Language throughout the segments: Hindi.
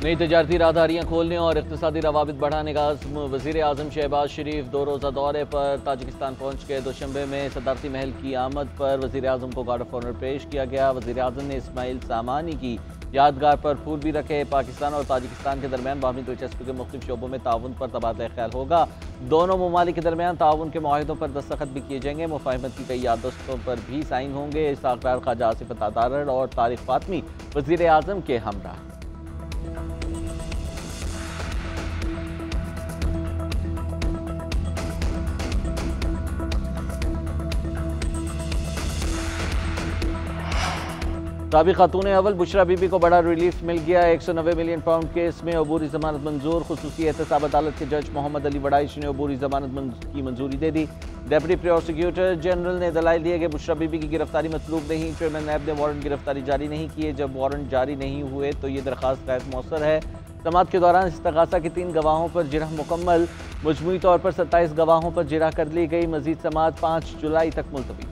नई तजारती राहदारियाँ खोलने और इक़्तिसादी रवाबित बढ़ाने का अज़्म। वज़ीर आज़म शहबाज शरीफ 2 रोज़ा दौरे पर ताजिकिस्तान पहुँच गए। दोशंबे में सदारती महल की आमद पर वज़ीर आज़म को गार्ड ऑफ ऑनर पेश किया गया। वज़ीर आज़म ने इस्माइल सामानी की यादगार पर फूल भी रखे। पाकिस्तान और ताजिकिस्तान के दरमियान बाहमी दिलचस्पी के मुख्तलिफ शोबों में ताउन पर तबादला ख्याल होगा। दोनों ममालिक के दरमियान ताउन के मुआहिदों पर दस्तखत भी किए जाएंगे। मुफाहिमत की कई याददाश्तों पर भी साइन होंगे। इस्ताक़रार ख्वाजा आसिफ अतातारर और तारिक फातमी वज़ीर आज़म के हमरा। साबिक़ खातून अव्वल बुशरा बीबी को बड़ा रिलीफ मिल गया। 190 मिलियन पाउंड केस में अबूरी जमानत मंजूर। खुसूसी एहतसाब अदालत के जज मोहम्मद अली वड़ाइश ने अबूरी जमानत की मंजूरी दे दी। डेप्टी प्रोसिक्यूटर जनरल ने दलाइल दिए कि बुशरा बीबी की गिरफ्तारी मतलूब नहीं। चेयरमैन नैब ने वारंट गिरफ्तारी जारी नहीं किए। जब वारंट जारी नहीं हुए तो ये दरख्वास्त गैर मौसर है। समाअत के दौरान इस्तग़ासा के 3 गवाहों पर जिरह मुकम्मल। मजमूई तौर पर 27 गवाहों पर जिरह कर ली गई। मजीद समाअत 5 जुलाई तक मुलतवी।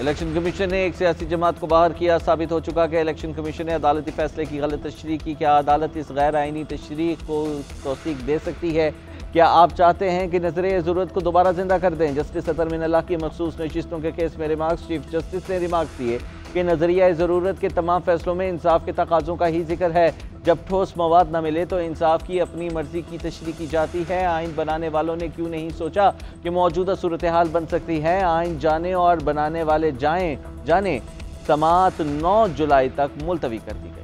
इलेक्शन कमीशन ने एक सियासी जमात को बाहर किया। साबित हो चुका कि इलेक्शन कमीशन ने अदालती फैसले की गलत तशरीह की। क्या अदालत इस गैर आइनी तशरीह को तौसीक दे सकती है? क्या आप चाहते हैं कि नजरिए ज़रूरत को दोबारा जिंदा कर दें? जस्टिस अतर मिनल्लाह की मखसूस नशिस्तों के केस में रिमार्क्स। चीफ जस्टिस ने रिमार्क्स दिए कि नजरिया ज़रूरत के तमाम फैसलों में इंसाफ के तकाज़ों का ही जिक्र है। जब ठोस मवाद न मिले तो इंसाफ की अपनी मर्जी की तशरीह की जाती है। आइन बनाने वालों ने क्यों नहीं सोचा कि मौजूदा सूरत हाल बन सकती है? आइन जाने और बनाने वाले जाने। समाअत 9 जुलाई तक मुलतवी कर दी गई।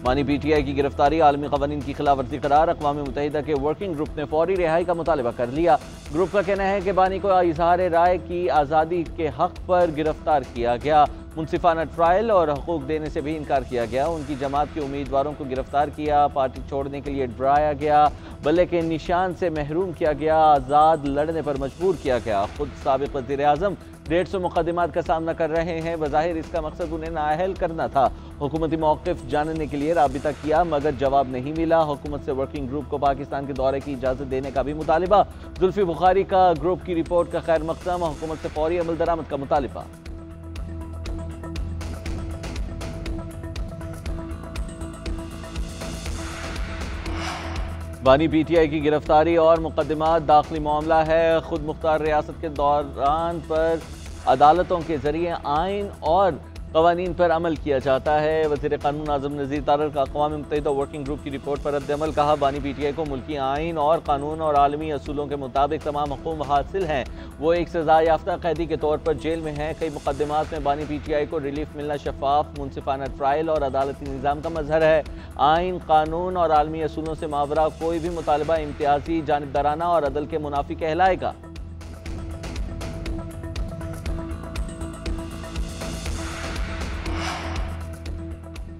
बानी पीटीआई की गिरफ्तारी आलमी क़वानीन की खिलाफवर्जी करार। अक़वाम मुत्तहिदा के वर्किंग ग्रुप ने फौरी रिहाई का मुतालबा कर लिया। ग्रुप का कहना है कि बानी को इजहार राय की आज़ादी के हक़ पर गिरफ्तार किया गया। मुनसिफाना ट्रायल और हकूक़ देने से भी इनकार किया गया। उनकी जमात के उम्मीदवारों को गिरफ्तार किया। पार्टी छोड़ने के लिए डराया गया। बल्ले के निशान से महरूम किया गया। आज़ाद लड़ने पर मजबूर किया गया। खुद साबिक़ वज़ीर आज़म 150 मुक़दमात का सामना कर रहे हैं। बज़ाहिर इसका मकसद उन्हें नाअहल करना था। हुकूमती मौक़िफ़ जानने के लिए राबिता किया मगर जवाब नहीं मिला। हुकूमत से वर्किंग ग्रुप को पाकिस्तान के दौरे की इजाज़त देने का भी मुतालिबा। जुल्फ़ी बुखारी का ग्रुप की रिपोर्ट का खैर मक़दम। हुकूमत से फौरी अमल दरामद का मुतालिबा। बानी पीटीआई की गिरफ्तारी और मुकदमात दाखिली मामला है। खुद मुख्तार रियासत के दौरान पर अदालतों के जरिए आइन और क़वानीन पर अमल किया जाता है। वज़ीर क़ानून आज़म नज़ीर तारर का अक़वाम मुत्तहिदा वर्किंग ग्रुप की रिपोर्ट पर रद्द-ए-अमल। कहा बानी पीटीआई को मुल्की आइन और कानून और आलमी असूलों के मुताबिक तमाम हुकूक हासिल हैं। वो एक सज़ा याफ्ता कैदी के तौर पर जेल में हैं। कई मुकदमात में बानी पीटीआई को रिलीफ मिलना शफाफ मुनसिफाना ट्रायल और अदालती निज़ाम का मजहर है। आइन, कानून और आलमी असूलों से मावरा कोई भी मुतालबा इम्तियाजी, जानिबदाराना और अदल के मुनाफी कहलाएगा।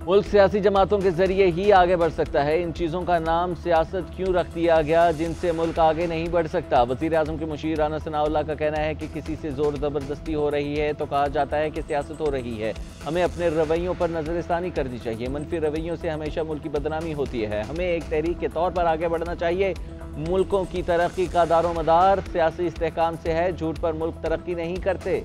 मुल्क सियासी जमातों के जरिए ही आगे बढ़ सकता है। इन चीज़ों का नाम सियासत क्यों रख दिया गया जिनसे मुल्क आगे नहीं बढ़ सकता? वज़ीर आज़म के मुशीर राना सनाउल्लाह का कहना है कि किसी से ज़ोर ज़बरदस्ती हो रही है तो कहा जाता है कि सियासत हो रही है। हमें अपने रवैयों पर नज़रसानी करनी चाहिए। मनफी रवैयों से हमेशा मुल्क की बदनामी होती है। हमें एक तहरीक के तौर पर आगे बढ़ना चाहिए। मुल्कों की तरक्की का दारोमदार सियासी इस्तेहकाम से है। झूठ पर मुल्क तरक्की नहीं करते।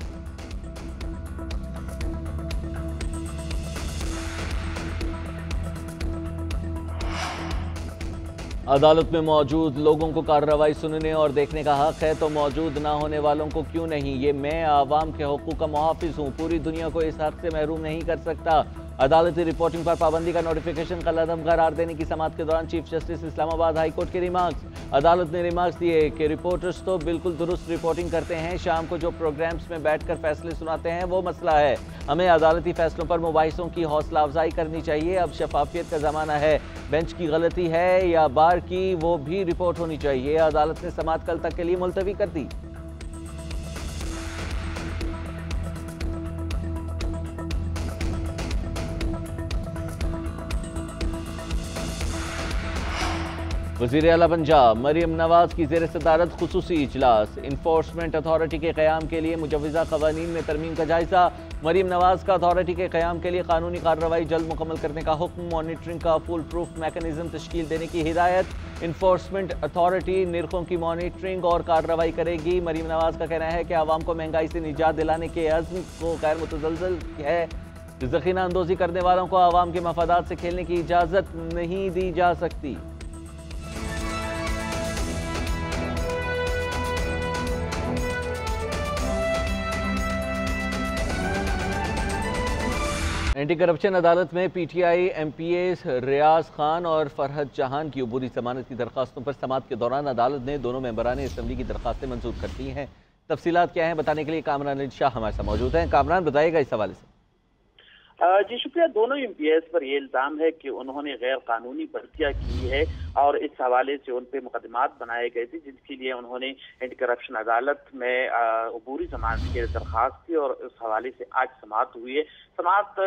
अदालत में मौजूद लोगों को कार्रवाई सुनने और देखने का हक है तो मौजूद ना होने वालों को क्यों नहीं? ये मैं आवाम के हकूक़ का मुहाफ़िज़ हूँ। पूरी दुनिया को इस हक से महरूम नहीं कर सकता। अदालती रिपोर्टिंग पर पाबंदी का नोटिफिकेशन कलअदम करार देने की समाअत के दौरान chief justice Islamabad high court के रिमार्क्स। अदालत ने रिमार्क्स दिए कि रिपोर्टर्स तो बिल्कुल दुरुस्त रिपोर्टिंग करते हैं। शाम को जो प्रोग्राम्स में बैठकर फैसले सुनाते हैं वो मसला है। हमें अदालती फैसलों पर मुबाहिसों की हौसला अफजाई करनी चाहिए। अब शफाफियत का ज़माना है। बेंच की गलती है या बार की वो भी रिपोर्ट होनी चाहिए। अदालत ने समाअत कल तक के लिए मुलतवी कर दी। वज़ीर आला पंजाब मरीम नवाज की ज़ेर सदारत खुसूसी इजलास। इन्फोर्समेंट अथॉरिटी के क़याम के लिए मुजव्वज़ा क़वानीन में तरमीम का जायज़ा। मरीम नवाज का अथॉरिटी के क़याम के लिए कानूनी कार्रवाई जल्द मुकम्मल करने का हुक्म। मॉनिटरिंग का फुल प्रूफ मैकेनिज़्म तश्कील देने की हिदायत। इन्फोर्समेंट अथॉरिटी निर्खों की मॉनिटरिंग और कार्रवाई करेगी। मरीम नवाज का कहना है कि आवाम को महंगाई से निजात दिलाने के अज़्म को गैर मुतज़लज़ल है। ज़ख़ीरा अंदोज़ी करने वालों को आवाम के मफादात से खेलने की इजाज़त नहीं दी जा सकती। एंटी करप्शन अदालत में पीटीआई एमपीएस रियाज खान और फरहद जहान की अबूरी जमानत की दरखास्तों पर समाअत के दौरान अदालत ने दोनों मेंबरान असम्बली की दरखास्तें मंजूर कर दी हैं। तफसीलात क्या हैं बताने के लिए कामरान शाह हमारे साथ मौजूद हैं। कामरान बताइएगा इस हवाले से। जी शुक्रिया। दोनों एमपीएस पर यह इल्जाम है कि उन्होंने गैर कानूनी भर्तियां की है और इस हवाले से उन पर मुकदमात बनाए गए थे, जिसके लिए उन्होंने एंटी करप्शन अदालत में अबूरी जमानत की दरखास्त की और उस हवाले से आज समाअत हुई है। समाअत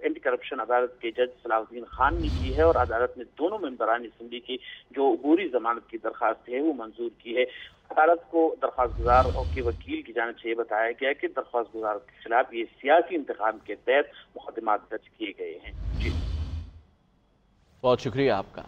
एंटी करप्शन अदालत के जज सलाहुद्दीन खान ने की है और अदालत ने दोनों मेंबरान असम्बली की जो अबूरी जमानत की दरखास्त है वो मंजूर की है। अदालत को दरख्वास्त गुजार के वकील की जानिब से बताया गया कि दरख्वास्त गुजार के खिलाफ ये सियासी इंतखाब के तहत मुकदमा दर्ज किए गए हैं। जी बहुत शुक्रिया आपका।